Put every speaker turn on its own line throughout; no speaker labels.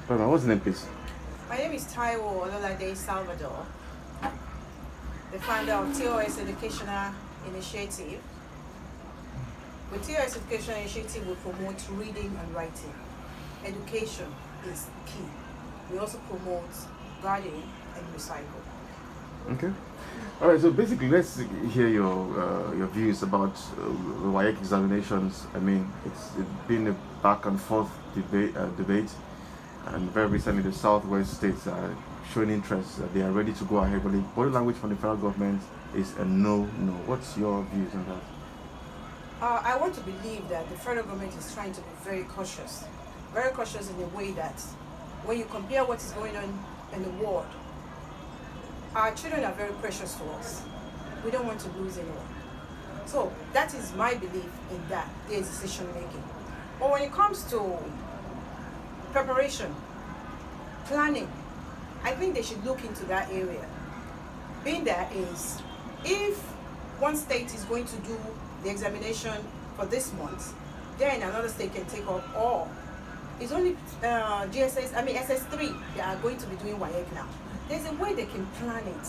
What's the name, please?
My name is Taiwo Ololade Salvador, the founder of TOS Educational Initiative. With TOS Educational Initiative, we promote reading and writing. Education is key. We also promote gardening and recycle.
Okay. All right. So basically, let's hear your views about the WAEC examinations. I mean, it's been a back and forth debate, and very recently the Southwest states are showing interest. They are ready to go ahead, but the body language from the federal government is a no. What's your views on that?
I want to believe that the federal government is trying to be very cautious in a way that when you compare what is going on in the world, our children are very precious to us. We don't want to lose anyone. So that is my belief in that, their decision making. But when it comes to preparation, planning, I think they should look into that area. Being that is, if one state is going to do the examination for this month, then another state can take up all. It's only SS3 they are going to be doing WAEC now. There's a way they can plan it.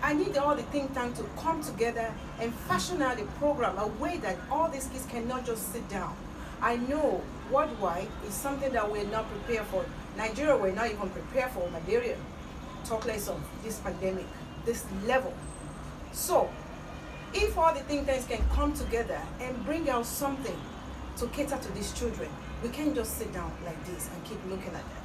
I need all the think tank to come together and fashion out a program, a way that all these kids cannot just sit down. I know worldwide is something that we're not prepared for. Nigeria, we're not even prepared for malaria, talk less of this pandemic, this level. So, if all the think tanks can come together and bring out something to cater to these children, we can't just sit down like this and keep looking at them.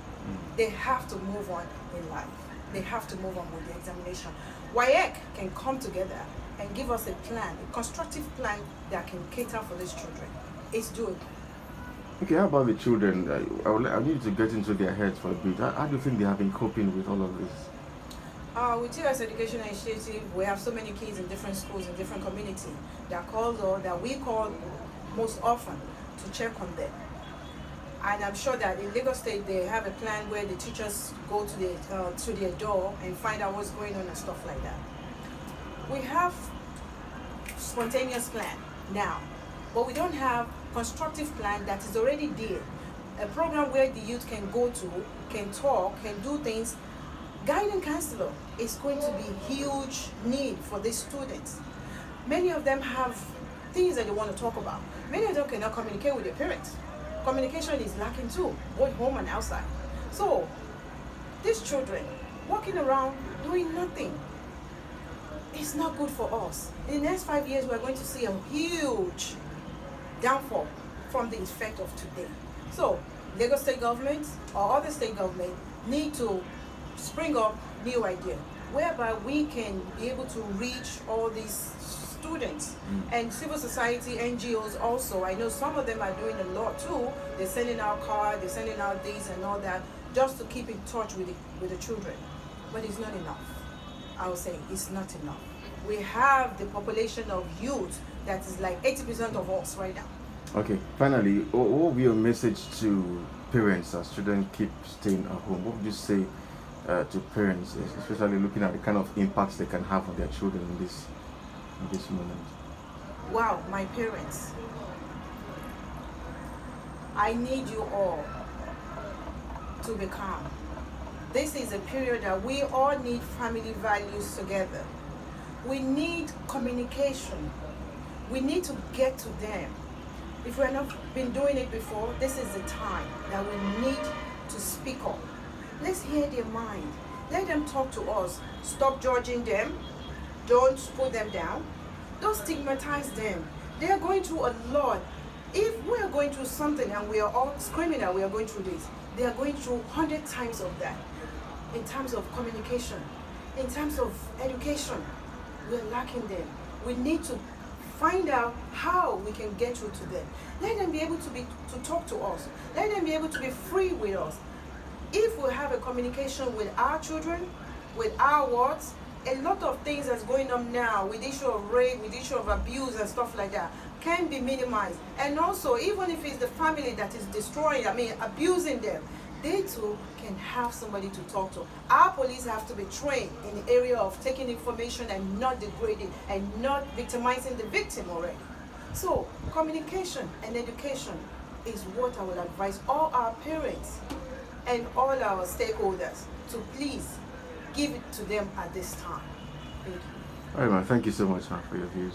They have to move on in life. They have to move on with the examination. WAEC can come together and give us a plan, a constructive plan that can cater for these children. It's doable.
Okay, how about the children? I need to get into their heads for a bit. How do you think they have been coping with all of this?
With TOS Education Initiative, we have so many kids in different schools, in different communities that we call most often to check on them. And I'm sure that in Lagos State, they have a plan where the teachers go to their door and find out what's going on and stuff like that. We have spontaneous plan now, but we don't have constructive plan that is already there. A program where the youth can go to, can talk, can do things. Guidance counselor is going to be huge need for these students. Many of them have things that they want to talk about. Many of them cannot communicate with their parents. Communication is lacking too, both home and outside. So, these children walking around doing nothing, it's not good for us. In the next 5 years, we're going to see a huge downfall from the effect of today. So, Lagos State government or other state government need to spring up new idea whereby we can be able to reach all these students and civil society NGOs also. I know some of them are doing a lot too. They're sending out cards, they're sending out this and all that just to keep in touch with the children. But it's not enough. I would say it's not enough. We have the population of youth that is like 80% of us right now.
Okay, finally, what will be your message to parents as children keep staying at home? What would you say to parents, especially looking at the kind of impacts they can have on their children in this moment?
Wow, my parents, I need you all to be calm. This is a period that we all need family values together. We need communication. We need to get to them. If we have not been doing it before, this is the time that we need to speak up. Let's hear their mind. Let them talk to us. Stop judging them. Don't put them down. Don't stigmatize them. They are going through a lot. If we are going through something and we are all screaming that we are going through this, they are going through 100 times of that. In terms of communication, in terms of education, we are lacking them. We need to find out how we can get through to them. Let them be able to talk to us. Let them be able to be free with us. If we have a communication with our children, with our words, a lot of things that's going on now with the issue of rape, with the issue of abuse and stuff like that can be minimized. And also, even if it's the family that is abusing them, they too can have somebody to talk to. Our police have to be trained in the area of taking information and not degrading and not victimizing the victim already. So, communication and education is what I would advise all our parents and all our stakeholders to please give it to them at this time. Thank you.
All right, man. Thank you so much, man, for your views.